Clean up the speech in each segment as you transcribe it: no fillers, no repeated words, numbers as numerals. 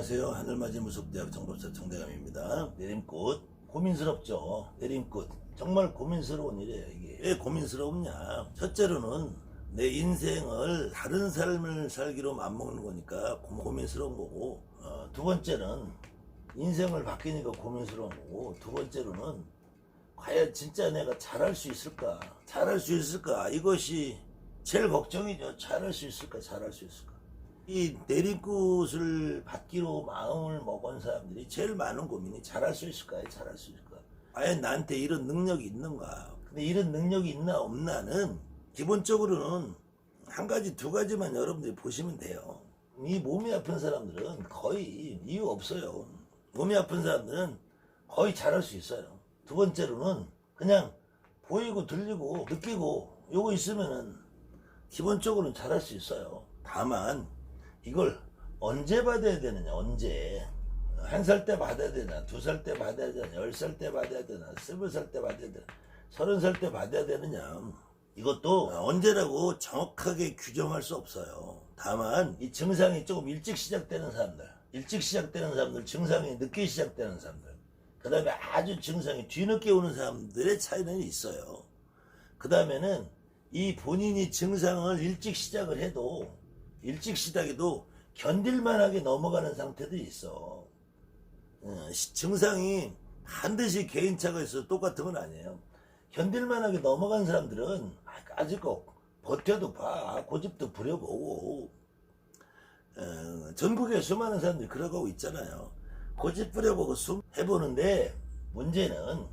안녕하세요. 하늘맞이 무속대학 정법사 정대감입니다. 내림꽃 고민스럽죠. 내림꽃 정말 고민스러운 일이에요. 이게 왜 고민스럽냐, 첫째로는 내 인생을 다른 삶을 살기로 맘먹는 거니까 고민스러운 거고, 두 번째는 인생을 바뀌니까 고민스러운 거고, 두 번째로는 과연 진짜 내가 잘할 수 있을까, 이것이 제일 걱정이죠. 잘할 수 있을까. 이 내리꽃을 받기로 마음을 먹은 사람들이 제일 많은 고민이 잘할 수 있을까. 과연 나한테 이런 능력이 있는가. 근데 이런 능력이 있나 없나는 기본적으로는 한 가지 두 가지만 여러분들이 보시면 돼요. 이 몸이 아픈 사람들은 거의 이유 없어요. 몸이 아픈 사람들은 거의 잘할 수 있어요. 두 번째로는 그냥 보이고 들리고 느끼고 요거 있으면은 기본적으로는 잘할 수 있어요. 다만 이걸 언제 받아야 되느냐, 언제. 1살 때 받아야 되나, 2살 때 받아야 되나, 10살 때 받아야 되나, 20살 때 받아야 되나, 30살 때 받아야 되느냐. 이것도 언제라고 정확하게 규정할 수 없어요. 다만 이 증상이 조금 일찍 시작되는 사람들, 증상이 늦게 시작되는 사람들, 그 다음에 아주 증상이 뒤늦게 오는 사람들의 차이는 있어요. 그 다음에는 이 본인이 증상을 일찍 시작해도 견딜만하게 넘어가는 상태들이 있어. 증상이 반드시 개인차가 있어서 똑같은 건 아니에요. 견딜만하게 넘어간 사람들은 아직 버텨도 봐, 고집도 부려보고, 전국에 수많은 사람들이 그러고 있잖아요. 고집 부려보고 해보는데 문제는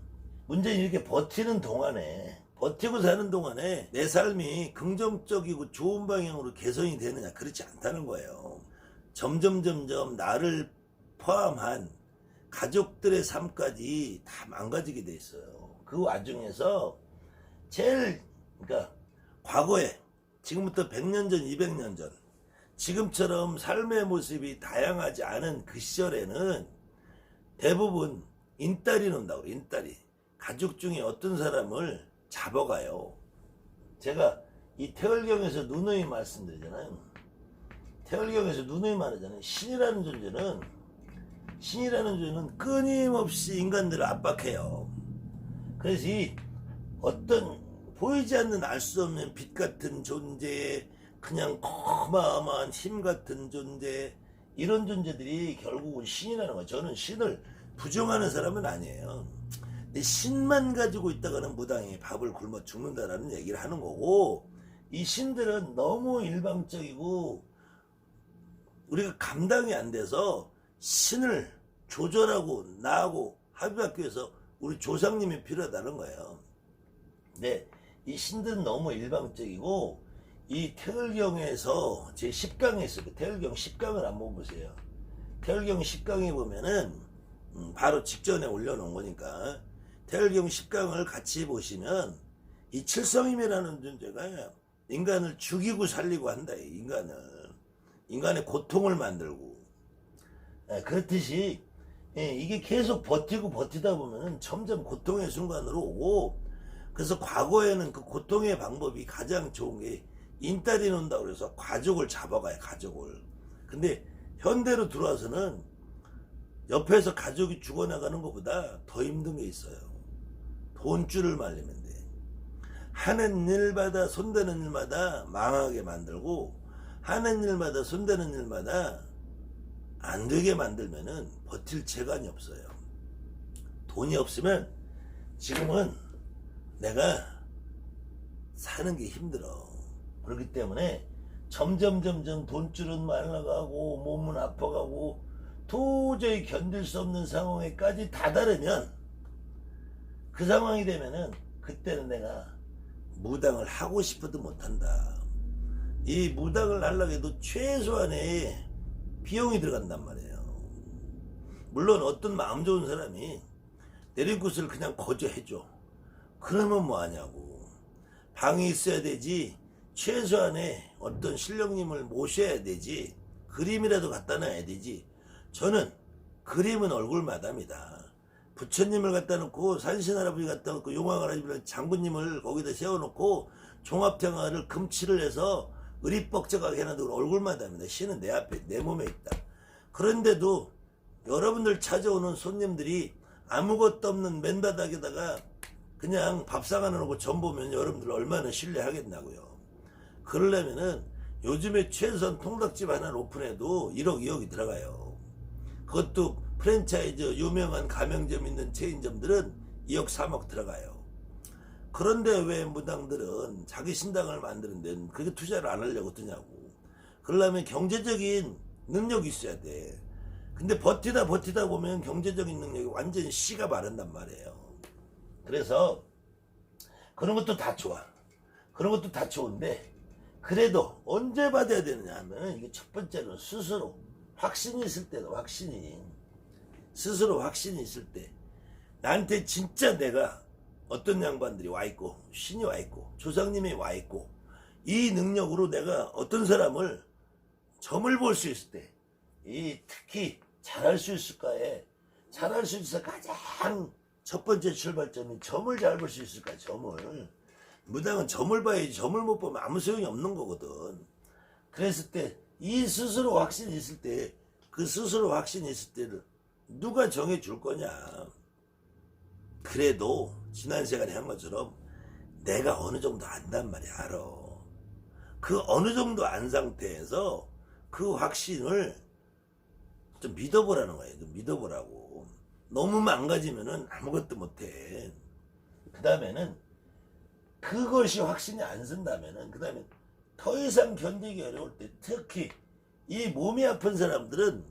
이렇게 버티고 사는 동안에 내 삶이 긍정적이고 좋은 방향으로 개선이 되느냐, 그렇지 않다는 거예요. 점점 나를 포함한 가족들의 삶까지 다 망가지게 돼 있어요. 그 와중에서 그러니까 과거에, 지금부터 100년 전, 200년 전, 지금처럼 삶의 모습이 다양하지 않은 그 시절에는 대부분 인딸이 논다고. 인딸이 가족 중에 어떤 사람을 잡아가요. 제가 이 태월경에서 누누이 말씀드리잖아요. 태월경에서 누누이 말하잖아요. 신이라는 존재는 끊임없이 인간들을 압박해요. 그래서 이 어떤 보이지 않는 알 수 없는 빛 같은 존재, 그냥 어마어마한 힘 같은 존재, 이런 존재들이 결국은 신이라는 거예요. 저는 신을 부정하는 사람은 아니에요. 근데 신만 가지고 있다가는 무당히 밥을 굶어 죽는다라는 얘기를 하는 거고, 이 신들은 너무 일방적이고 우리가 감당이 안 돼서 신을 조절하고 나하고 합의하기 위해서 우리 조상님이 필요하다는 거예요. 근데 이 신들은 너무 일방적이고, 이 태을경에서 제 10강에 있어요. 태을경 10강을 한번 보세요. 태을경 10강에 보면은 바로 직전에 올려놓은 거니까 태을경 10강을 같이 보시면 이 칠성임이라는 존재가 인간을 죽이고 살리고 한다. 인간의 고통을 만들고, 그렇듯이 이게 계속 버티다 보면 점점 고통의 순간으로 오고, 그래서 과거에는 그 고통의 방법이 가장 좋은 게 인딸이 논다고 그래서 가족을 잡아가요. 가족을. 근데 현대로 들어와서는 옆에서 가족이 죽어나가는 것보다 더 힘든 게 있어요. 돈줄을 말리면 돼. 하는 일마다, 손대는 일마다 망하게 만들고, 하는 일마다, 손대는 일마다 안 되게 만들면은 버틸 재간이 없어요. 돈이 없으면 지금은 내가 사는 게 힘들어. 그렇기 때문에 점점 돈줄은 말라가고 몸은 아파가고 도저히 견딜 수 없는 상황에까지 다다르면, 그 상황이 되면은 그때는 내가 무당을 하고 싶어도 못한다. 이 무당을 하려고 해도 최소한의 비용이 들어간단 말이에요. 물론 어떤 마음 좋은 사람이 내림꽃을 그냥 거저해줘. 그러면 뭐 하냐고. 방이 있어야 되지, 최소한의 어떤 신령님을 모셔야 되지, 그림이라도 갖다 놔야 되지. 저는 그림은 얼굴마다입니다. 부처님을 갖다 놓고, 산신할아버지 갖다 놓고, 용왕할아버지 장군님을 거기다 세워놓고 종합탱화를 금칠을 해서 의리뻑적하게 해놔도 얼굴마다입니다. 신은 내 앞에, 내 몸에 있다. 그런데도 여러분들 찾아오는 손님들이 아무것도 없는 맨바닥에다가 그냥 밥상 하나 놓고 전 보면 여러분들 얼마나 신뢰하겠냐고요. 그러려면은 요즘에 최소한 통닭집 하나 오픈해도 1억 2억이 들어가요. 그것도 프랜차이즈 유명한 가맹점 있는 체인점들은 2억 3억 들어가요. 그런데 왜 무당들은 자기 신당을 만드는 데는 그게 투자를 안 하려고 드냐고. 그러려면 경제적인 능력이 있어야 돼. 근데 버티다 보면 경제적인 능력이 완전히 씨가 마른단 말이에요. 그래서 그런 것도 다 좋아. 그런 것도 다 좋은데 그래도 언제 받아야 되느냐 하면 이게 첫 번째는 스스로 확신이 있을 때도 스스로 확신이 있을 때 나한테 진짜 내가 어떤 양반들이 와 있고 신이 와 있고 조상님이 와 있고 이 능력으로 내가 어떤 사람을 점을 볼 수 있을 때 이 특히 잘할 수 있을까에 잘할 수 있어 가장 첫 번째 출발점이 점을 잘 볼 수 있을까. 점을 무당은 점을 봐야지. 점을 못 보면 아무 소용이 없는 거거든. 그랬을 때 이 스스로 확신이 있을 때 그 스스로 확신이 있을 때를 누가 정해줄 거냐. 그래도 지난 시간에 한 것처럼 내가 어느 정도 안단 말이야. 알아. 그 어느 정도 안 상태에서 그 확신을 좀 믿어보라는 거예요. 좀 믿어보라고. 너무 망가지면은 아무것도 못해. 그 다음에는 그것이 확신이 안 쓴다면은 그 다음에 더 이상 견디기 어려울 때 특히 이 몸이 아픈 사람들은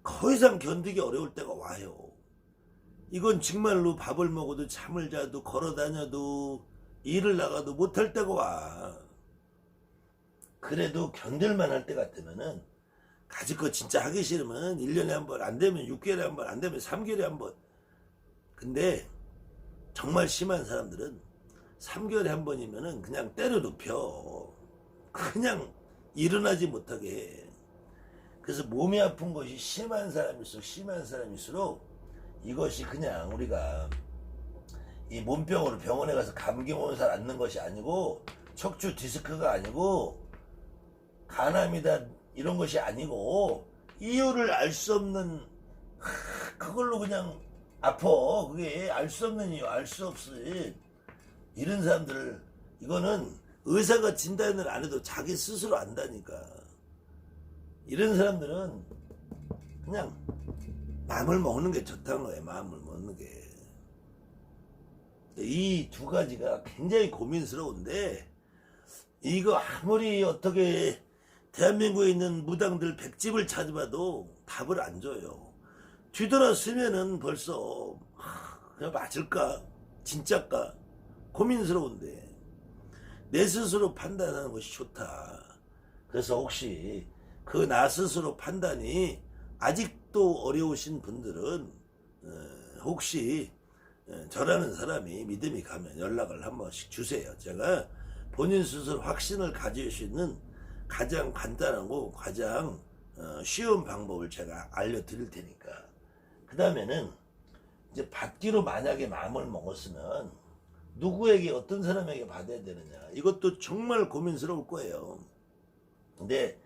더 이상 견디기 어려울 때가 와요. 이건 정말로 밥을 먹어도 잠을 자도 걸어 다녀도 일을 나가도 못할 때가 와. 그래도 견딜만 할 때 같으면은 가지고 진짜 하기 싫으면 1년에 한 번, 안 되면 6개월에 한 번, 안 되면 3개월에 한 번. 근데 정말 심한 사람들은 3개월에 한 번이면은 그냥 때려 눕혀. 그냥 일어나지 못하게 해. 그래서 몸이 아픈 것이 심한 사람일수록 이것이 그냥 우리가 이 몸병으로 병원에 가서 감기 몸살 앓는 것이 아니고 척추 디스크가 아니고 간암이다 이런 것이 아니고 이유를 알 수 없는 그걸로 그냥 아파. 그게 알 수 없는 이유, 알 수 없이 이런 사람들 이거는 의사가 진단을 안 해도 자기 스스로 안다니까. 이런 사람들은 그냥 마음을 먹는 게 좋다는 거예요. 마음을 먹는 게. 이 두 가지가 굉장히 고민스러운데 이거 아무리 어떻게 대한민국에 있는 무당들 100집을 찾아봐도 답을 안 줘요. 뒤돌아서면은 벌써 그냥 맞을까? 진짜까? 고민스러운데 내 스스로 판단하는 것이 좋다. 그래서 혹시 그 나 스스로 판단이 아직도 어려우신 분들은 혹시 저라는 사람이 믿음이 가면 연락을 한 번씩 주세요. 제가 본인 스스로 확신을 가질 수 있는 가장 간단하고 가장 쉬운 방법을 제가 알려드릴 테니까. 그 다음에는 이제 받기로 만약에 마음을 먹었으면 누구에게 어떤 사람에게 받아야 되느냐 이것도 정말 고민스러울 거예요. 근데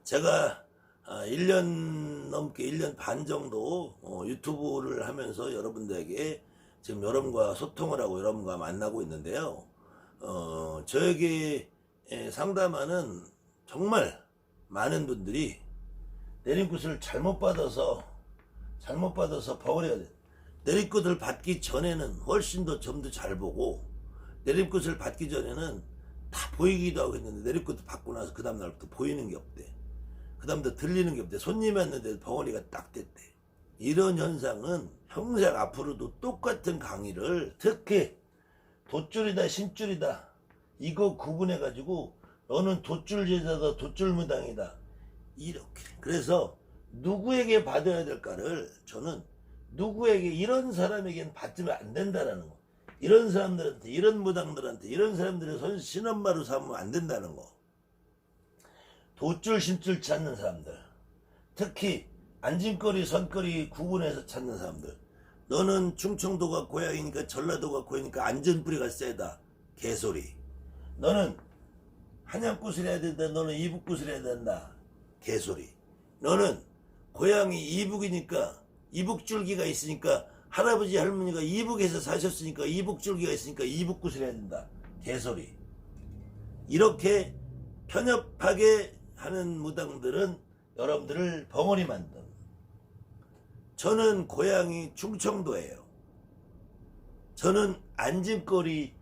제가 1년 넘게 1년 반 정도 유튜브를 하면서 여러분들에게 지금 여러분과 소통을 하고 여러분과 만나고 있는데요. 저에게 상담하는 정말 많은 분들이 내림굿을 잘못 받아서 버려야 돼. 내림굿을 받기 전에는 훨씬 더 점도 잘 보고 내림굿을 받기 전에는 다 보이기도 하고 했는데 내림굿을 받고 나서 그 다음날부터 보이는 게 없대. 그 다음부터 들리는 게 없대. 손님이 왔는데 벙어리가 딱 됐대. 이런 현상은 평생 앞으로도 똑같은 강의를 특히 돛줄이다 신줄이다 이거 구분해가지고 너는 돛줄 제자다 돛줄 무당이다 이렇게. 그래서 누구에게 받아야 될까를 저는 누구에게 이런 사람에게는 받으면 안 된다라는 거. 이런 사람들한테 이런 무당들한테 이런 사람들의 신엄마로 삼으면 안 된다는 거. 돛줄 신줄 찾는 사람들 특히 안진거리 선거리 구분해서 찾는 사람들 너는 충청도가 고향이니까 전라도가 고향이니까 안전뿌리가 세다 개소리. 너는 한양굿을 해야 된다 너는 이북굿을 해야 된다 개소리. 너는 고향이 이북이니까 이북줄기가 있으니까 할아버지 할머니가 이북에서 사셨으니까 이북줄기가 있으니까 이북굿을 해야 된다. 개소리. 이렇게 편협하게 하는 무당들은 여러분들을 벙어리 만든. 저는 고향이 충청도예요. 저는 안진거리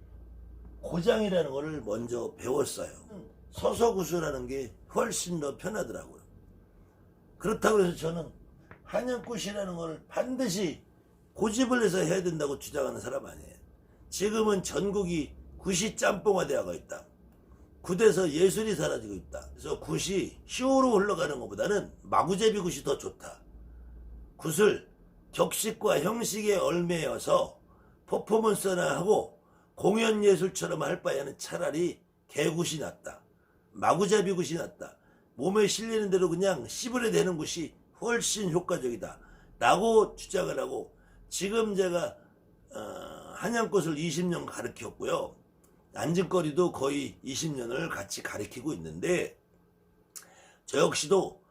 고장이라는 것을 먼저 배웠어요. 서서구슬하는 게 훨씬 더 편하더라고요. 그렇다고 해서 저는 한양굿이라는 걸 반드시 고집을 해서 해야 된다고 주장하는 사람 아니에요. 지금은 전국이 굿이 짬뽕화되어 있다. 굿에서 예술이 사라지고 있다. 그래서 굿이 쇼로 흘러가는 것보다는 마구제비 굿이 더 좋다. 굿을 격식과 형식에 얽매여서 퍼포먼스나 하고 공연 예술처럼 할 바에는 차라리 개굿이 낫다. 마구잡이 굿이 낫다. 몸에 실리는 대로 그냥 씹으려 되는 굿이 훨씬 효과적이다. 라고 주장을 하고 지금 제가 한양꽃을 20년 가르쳤고요. 안진거리도 거의 20년을 같이 가르치고 있는데 저 역시도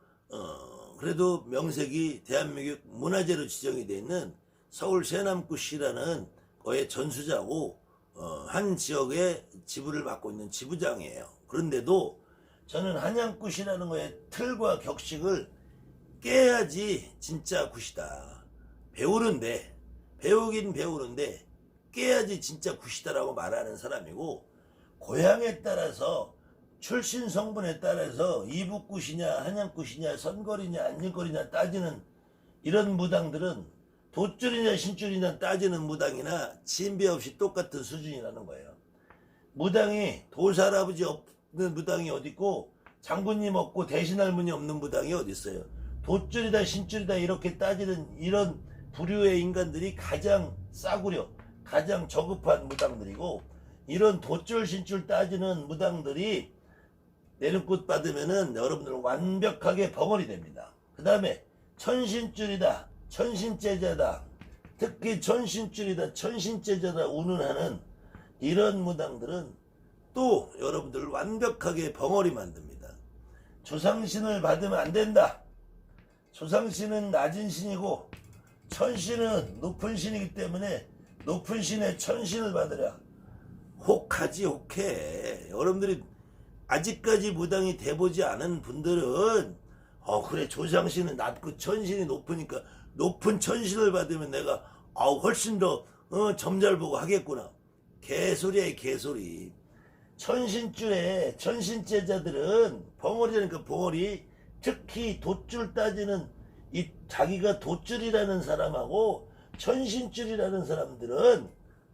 그래도 명색이 대한민국 문화재로 지정이 되어 있는 서울 세남굿이라는 거의 전수자고 한 지역의 지부를 맡고 있는 지부장이에요. 그런데도 저는 한양굿이라는 거의 틀과 격식을 깨야지 진짜 굿이다. 배우긴 배우는데 깨야지 진짜 굿이다라고 말하는 사람이고, 고향에 따라서 출신 성분에 따라서 이북굿이냐 한양굿이냐 선거리냐 안진거리냐 따지는 이런 무당들은 돛줄이냐 신줄이냐 따지는 무당이나 진배 없이 똑같은 수준이라는 거예요. 무당이 도사할아버지 없는 무당이 어딨고 장군님 없고 대신할머니 없는 무당이 어딨어요. 돛줄이다 신줄이다 이렇게 따지는 이런 부류의 인간들이 가장 싸구려 가장 저급한 무당들이고, 이런 돛줄 신줄 따지는 무당들이 내름굿 받으면은 여러분들은 완벽하게 벙어리 됩니다. 그 다음에 천신줄이다 천신제자다, 특히 천신줄이다 천신제자다 운운하는 이런 무당들은 또 여러분들을 완벽하게 벙어리 만듭니다. 조상신을 받으면 안 된다. 조상신은 낮은 신이고 천신은 높은 신이기 때문에 높은 신의 천신을 받으라. 혹하지 혹해. 여러분들이 아직까지 무당이 돼보지 않은 분들은 그래 조상신은 낮고 천신이 높으니까 높은 천신을 받으면 내가 훨씬 더 점잘 보고 하겠구나. 개소리야 개소리. 천신줄에 천신제자들은 벙어리라니까 벙어리. 특히 돛줄 따지는 이 자기가 돛줄이라는 사람하고 천신줄이라는 사람들은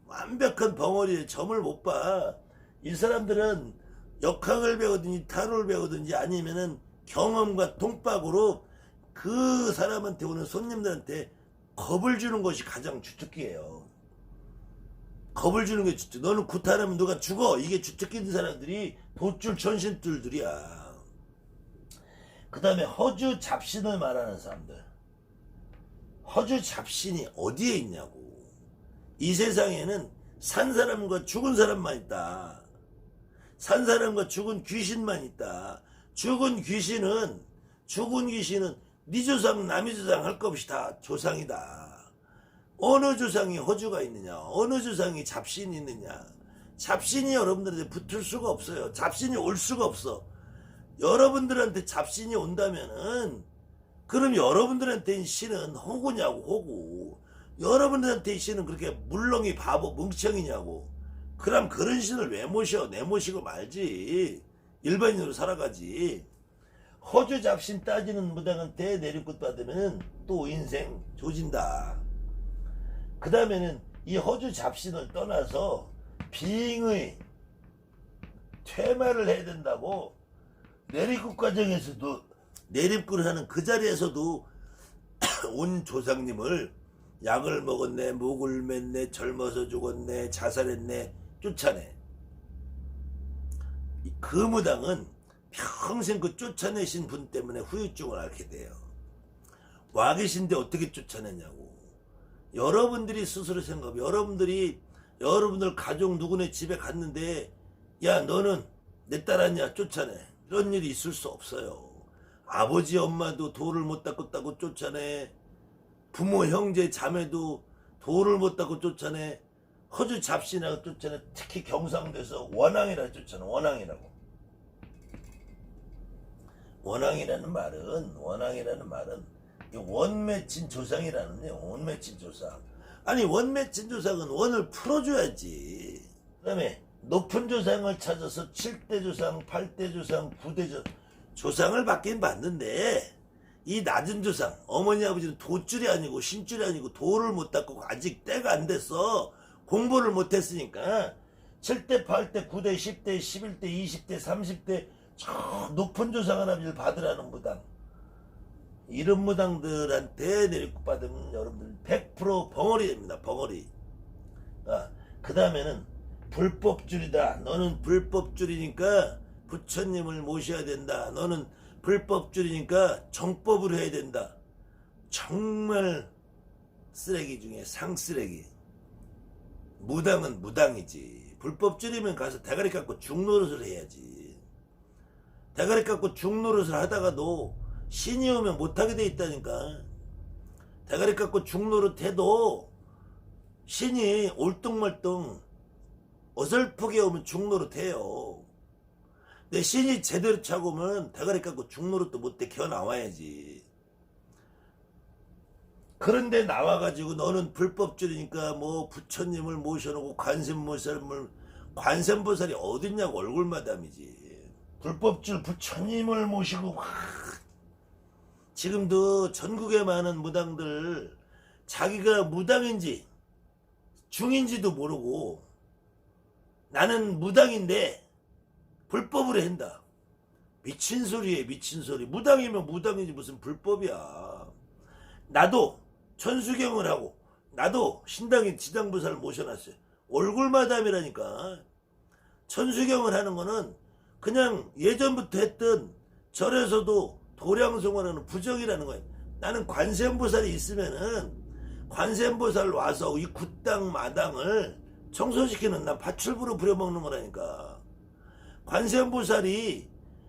완벽한 벙어리에 점을 못 봐. 이 사람들은 역학을 배우든지 타로를 배우든지 아니면은 경험과 통박으로 그 사람한테 오는 손님들한테 겁을 주는 것이 가장 주특기예요. 겁을 주는 게 주특기. 너는 구타하면 누가 죽어. 이게 주특기인 사람들이 돛줄 천신줄들이야. 그 다음에 허주 잡신을 말하는 사람들. 허주 잡신이 어디에 있냐고. 이 세상에는 산 사람과 죽은 사람만 있다. 산 사람과 죽은 귀신만 있다. 죽은 귀신은 네 조상 남의 조상 할 것 없이 다 조상이다. 어느 조상이 허주가 있느냐, 어느 조상이 잡신이 있느냐. 잡신이 여러분들한테 붙을 수가 없어요. 잡신이 올 수가 없어. 여러분들한테 잡신이 온다면은 그럼 여러분들한테 신은 호구냐고. 호구. 여러분들한테 신은 그렇게 물렁이 바보 멍청이냐고. 그럼 그런 신을 왜 모셔? 내 모시고 말지. 일반인으로 살아가지. 허주 잡신 따지는 무당한테 내림굿 받으면 또 인생 조진다. 그 다음에는 이 허주 잡신을 떠나서 빙의 퇴마를 해야 된다고. 내림굿 과정에서도 내림굿을 하는 그 자리에서도 온 조상님을 약을 먹었네, 목을 맸네, 젊어서 죽었네, 자살했네 쫓아내. 그 무당은 평생 그 쫓아내신 분 때문에 후유증을 앓게 돼요. 와 계신데 어떻게 쫓아내냐고. 여러분들이 스스로 생각해. 여러분들 가족 누구네 집에 갔는데 야 너는 내 딸 아니야 쫓아내. 이런 일이 있을 수 없어요. 아버지 엄마도 도를 못 닦았다고 쫓아내. 부모 형제 자매도 도를 못 닦고 쫓아내. 허주 잡신하고 쫓아내. 특히 경상도에서 원앙이라 쫓아내. 원앙이라고. 원앙이라는 말은 이 원맺힌 조상이라는데, 원맺힌 조상. 아니 원맺힌 조상은 원을 풀어줘야지. 그 다음에 높은 조상을 찾아서 7대 조상, 8대 조상, 9대 조상을 받긴 받는데, 이 낮은 조상, 어머니 아버지는 도줄이 아니고 신줄이 아니고 도를 못 닦고 아직 때가 안 됐어. 공부를 못 했으니까 7대, 8대, 9대, 10대, 11대, 20대, 30대 저 높은 조상 할아버지를 받으라는 무당. 이런 무당들한테 내리고 받으면 여러분들 100% 벙어리 됩니다. 벙어리. 그 다음에는 불법줄이다. 너는 불법줄이니까 부처님을 모셔야 된다. 너는 불법줄이니까 정법으로 해야 된다. 정말 쓰레기 중에 상쓰레기. 무당은 무당이지. 불법줄이면 가서 대가리 깎고 죽노릇을 해야지. 대가리 깎고 죽노릇을 하다가도 신이 오면 못하게 돼 있다니까. 대가리 깎고 죽노릇 해도 신이 올뚱말뚱 어설프게 오면 죽노릇 해요. 내 신이 제대로 차고 오면 대가리 깎고 죽노릇도 못해 겨 나와야지. 그런데 나와가지고 너는 불법줄이니까 뭐 부처님을 모셔놓고 관세음보살이 어딨냐고 얼굴마담이지. 불법줄 부처님을 모시고 지금도 전국에 많은 무당들 자기가 무당인지 중인지도 모르고 나는 무당인데 불법으로 한다. 미친 소리에 미친 소리. 무당이면 무당이지 무슨 불법이야. 나도 천수경을 하고 나도 신당인 지당보살을 모셔놨어요. 얼굴마담이라니까. 천수경을 하는 거는 그냥 예전부터 했던 절에서도 도량송원하는 부정이라는 거예요. 나는 관세음보살이 있으면은 관세음보살 와서 이 굿당 마당을 청소시키는 난 파출부로 부려먹는 거라니까. 관세음보살이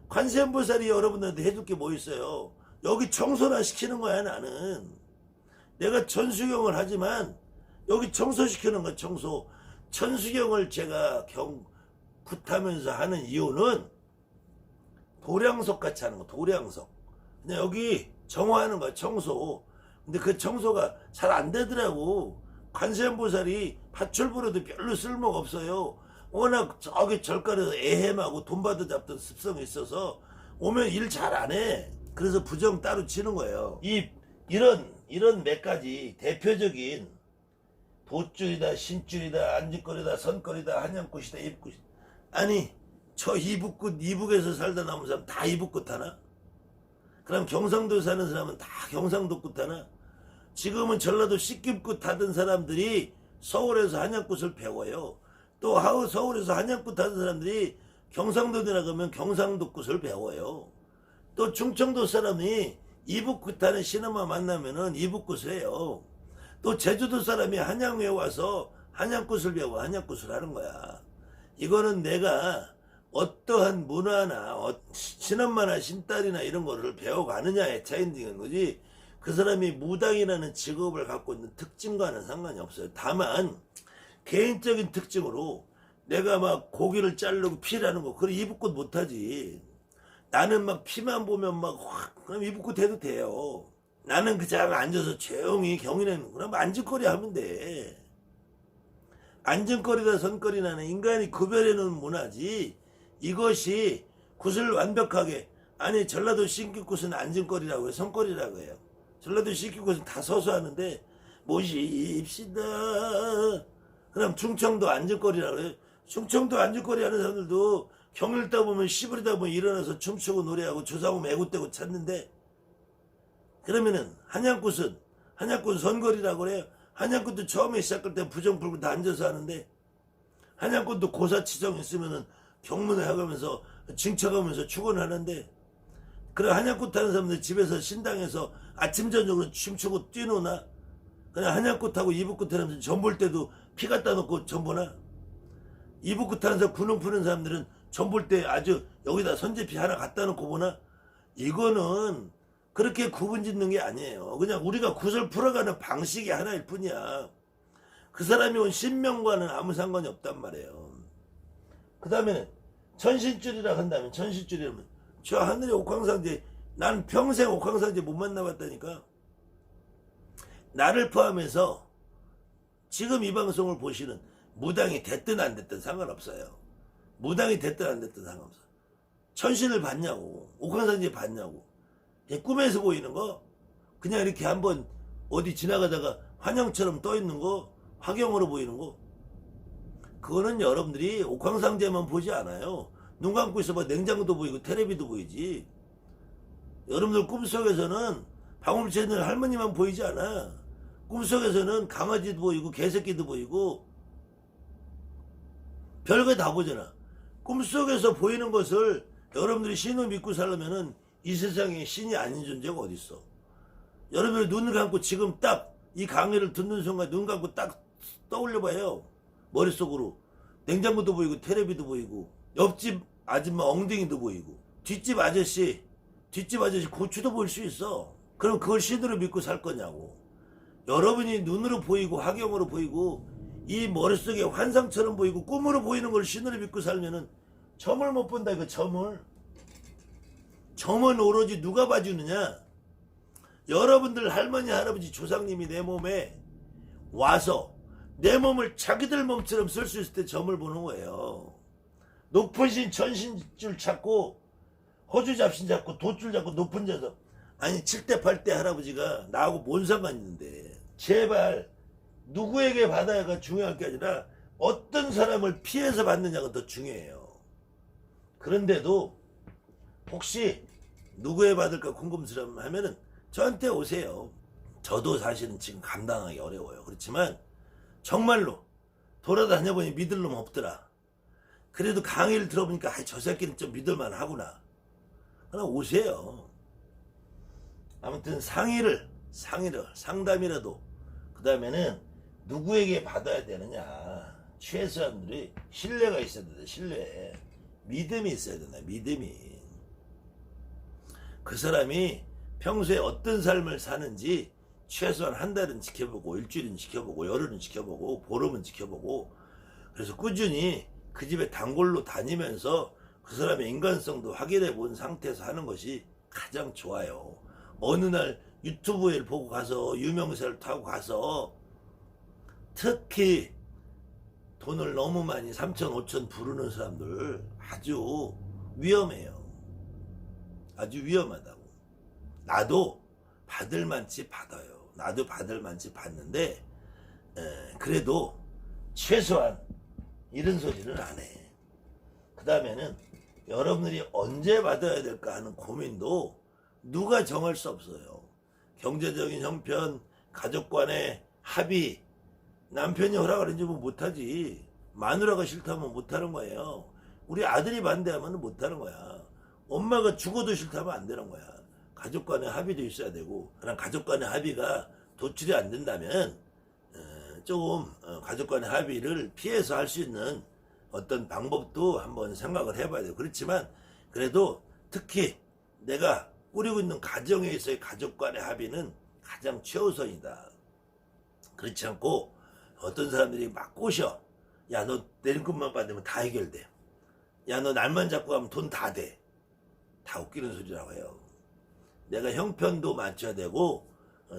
여러분들한테 해줄 게 뭐 있어요. 여기 청소나 시키는 거야. 나는 내가 천수경을 하지만 여기 청소시키는 거야. 청소. 천수경을 제가 굿하면서 하는 이유는 도량석 같이 하는 거. 도량석. 그냥 여기 정화하는 거야. 청소. 근데 그 청소가 잘 안 되더라고. 관세음보살이 파출부로도 별로 쓸모가 없어요. 워낙 저기 절간에서 애헴하고 돈 받아 잡던 습성이 있어서 오면 일 잘 안 해. 그래서 부정 따로 치는 거예요. 이런 몇 가지 대표적인 도줄이다, 신줄이다, 안진거리다, 선거리다, 한양꽃이다, 이북꽃이다. 아니 저 이북꽃, 이북에서 살다 남은 사람 다 이북꽃 하나? 그럼 경상도에 사는 사람은 다 경상도꽃 하나? 지금은 전라도 시김꽃 하던 사람들이 서울에서 한양꽃을 배워요. 또 서울에서 한양꽃 하던 사람들이 경상도에 나가면 경상도꽃을 배워요. 또 충청도 사람이 이북꽃 하는 신엄마 만나면은 이북꽃을 해요. 또 제주도 사람이 한양에 와서 한양꽃을 배워 한양꽃을 하는 거야. 이거는 내가 어떠한 문화나 신엄마나 신딸이나 이런 거를 배워가느냐에 차이인 거지, 그 사람이 무당이라는 직업을 갖고 있는 특징과는 상관이 없어요. 다만 개인적인 특징으로 내가 막 고기를 자르고 피라는 거, 그래 이북꽃 못하지. 나는 막 피만 보면 막 확, 그럼 이북꽃 해도 돼요. 나는 그냥 앉아서 조용히 경인하는, 그럼 안진거리 하면 돼. 안진거리다 선거리나는 인간이 구별해놓은 문화지, 이것이 굿을 완벽하게, 아니 전라도 신기굿은 안진거리라고 해요. 선거리라고 해요. 전라도 신기굿은 다 서서 하는데 모십시다. 그럼 충청도 안진거리라고 해요. 충청도 안진거리 하는 사람들도 경일다 보면 시부리다 보면 일어나서 춤추고 노래하고 조사고 애굿대고 찾는데, 그러면은 한양꽃은 선거리라고 그래요. 한양꽃도 처음에 시작할 때 부정 불고 다 앉아서 하는데, 한양꽃도 고사치정 있으면은 경문을 해가면서 징쳐가면서 축원하는데, 그래 한양꽃 하는 사람들 집에서 신당에서 아침 저녁으로 춤추고 뛰노나? 그냥 한양꽃하고 이북꽃 하는 사람들 전 볼 때도 피 갖다 놓고 전 보나? 이북꽃 하는 사람 군웅 푸는 사람들은 전 볼 때 아주 여기다 선제피 하나 갖다 놓고 보나? 이거는 그렇게 구분 짓는 게 아니에요. 그냥 우리가 굿을 풀어가는 방식이 하나일 뿐이야. 그 사람이 온 신명과는 아무 상관이 없단 말이에요. 그 다음에는 천신줄이라 한다면, 천신줄이라면 저 하늘의 옥황상제, 난 평생 옥황상제 못 만나봤다니까. 나를 포함해서 지금 이 방송을 보시는 무당이 됐든 안 됐든 상관없어요. 무당이 됐든 안 됐든 상관없어. 천신을 봤냐고, 옥황상제 봤냐고. 꿈에서 보이는 거, 그냥 이렇게 한번 어디 지나가다가 환영처럼 떠 있는 거, 화경으로 보이는 거, 그거는 여러분들이 옥황상제만 보지 않아요. 눈 감고 있어봐 냉장고도 보이고 테레비도 보이지. 여러분들 꿈속에서는 방울채 있는 할머니만 보이지 않아. 꿈속에서는 강아지도 보이고 개새끼도 보이고 별거 다 보잖아. 꿈속에서 보이는 것을 여러분들이 신을 믿고 살려면은 이 세상에 신이 아닌 존재가 어딨어. 여러분들 눈을 감고 지금 딱 이 강의를 듣는 순간 눈 감고 딱 떠올려봐요. 머릿속으로 냉장고도 보이고 테레비도 보이고 옆집 아줌마 엉덩이도 보이고 뒷집 아저씨 고추도 보일 수 있어. 그럼 그걸 신으로 믿고 살 거냐고. 여러분이 눈으로 보이고 화경으로 보이고 이 머릿속에 환상처럼 보이고 꿈으로 보이는 걸 신으로 믿고 살면은 점을 못 본다 이거. 점은 오로지 누가 봐주느냐. 여러분들 할머니 할아버지 조상님이 내 몸에 와서 내 몸을 자기들 몸처럼 쓸 수 있을 때 점을 보는 거예요. 높은 신 천신줄 찾고 호주 잡신 잡고 돛줄 잡고 높은 자석. 아니 7대 8대 할아버지가 나하고 뭔 상관 있는데. 제발 누구에게 받아야가 중요한 게 아니라 어떤 사람을 피해서 받느냐가 더 중요해요. 그런데도 혹시 누구에 받을까 궁금스러우면은 저한테 오세요. 저도 사실은 지금 감당하기 어려워요. 그렇지만 정말로 돌아다녀보니 믿을 놈 없더라. 그래도 강의를 들어보니까 저 새끼는 좀 믿을만 하구나. 그냥 오세요. 아무튼 상담이라도 그 다음에는 누구에게 받아야 되느냐. 최소한들이 신뢰가 있어야 된다. 신뢰. 믿음이 있어야 된다. 믿음이. 그 사람이 평소에 어떤 삶을 사는지 최소한 한 달은 지켜보고 일주일은 지켜보고 열흘은 지켜보고 보름은 지켜보고 그래서 꾸준히 그 집에 단골로 다니면서 그 사람의 인간성도 확인해 본 상태에서 하는 것이 가장 좋아요. 어느 날 유튜브에 보고 가서 유명세를 타고 가서 특히 돈을 너무 많이 3천 5천 부르는 사람들 아주 위험해요. 아주 위험하다고. 나도 받을 만치 받아요. 나도 받을 만치 받는데 그래도 최소한 이런 소리는 안 해. 그 다음에는 여러분들이 언제 받아야 될까 하는 고민도 누가 정할 수 없어요. 경제적인 형편, 가족 간의 합의, 남편이 허락을 해주면 못하지. 마누라가 싫다면 못하는 거예요. 우리 아들이 반대하면 못하는 거야. 엄마가 죽어도 싫다면 안 되는 거야. 가족 간의 합의도 있어야 되고, 그냥 가족 간의 합의가 도출이 안 된다면 조금 가족 간의 합의를 피해서 할 수 있는 어떤 방법도 한번 생각을 해봐야 돼요. 그렇지만 그래도 특히 내가 꾸리고 있는 가정에 있어의 가족 간의 합의는 가장 최우선이다. 그렇지 않고 어떤 사람들이 막 꼬셔. 야, 너 내림꾼만 받으면 다 해결돼. 야, 너 날만 잡고 가면 돈 다 돼. 다 웃기는 소리라고 해요. 내가 형편도 맞춰야 되고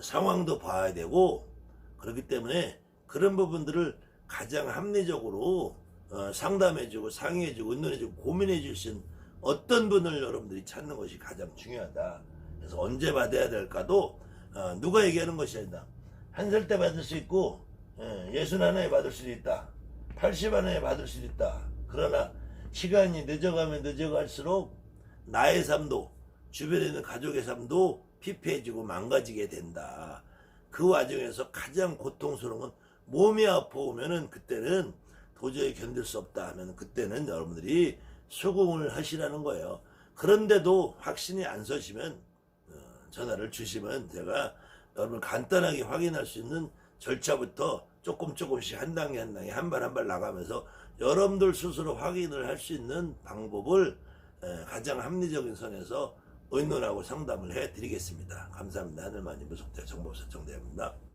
상황도 봐야 되고 그렇기 때문에 그런 부분들을 가장 합리적으로 상담해주고 상의해주고 의논해주고 고민해줄 수 있는 어떤 분을 여러분들이 찾는 것이 가장 중요하다. 그래서 언제 받아야 될까도 누가 얘기하는 것이 아니다. 1살 때 받을 수 있고 61에 받을 수도 있다. 80안에 받을 수도 있다. 그러나 시간이 늦어가면 늦어갈수록 나의 삶도 주변에 있는 가족의 삶도 피폐해지고 망가지게 된다. 그 와중에서 가장 고통스러운 건 몸이 아파오면은 그때는 도저히 견딜 수 없다 하면 그때는 여러분들이 수긍을 하시라는 거예요. 그런데도 확신이 안 서시면 전화를 주시면 제가 여러분 간단하게 확인할 수 있는 절차부터 조금씩 한 단계 한 발 한 발 나가면서 여러분들 스스로 확인을 할 수 있는 방법을 가장 합리적인 선에서 의논하고 상담을 해드리겠습니다. 감사합니다. 하늘만이 무속대 정보설정대입니다.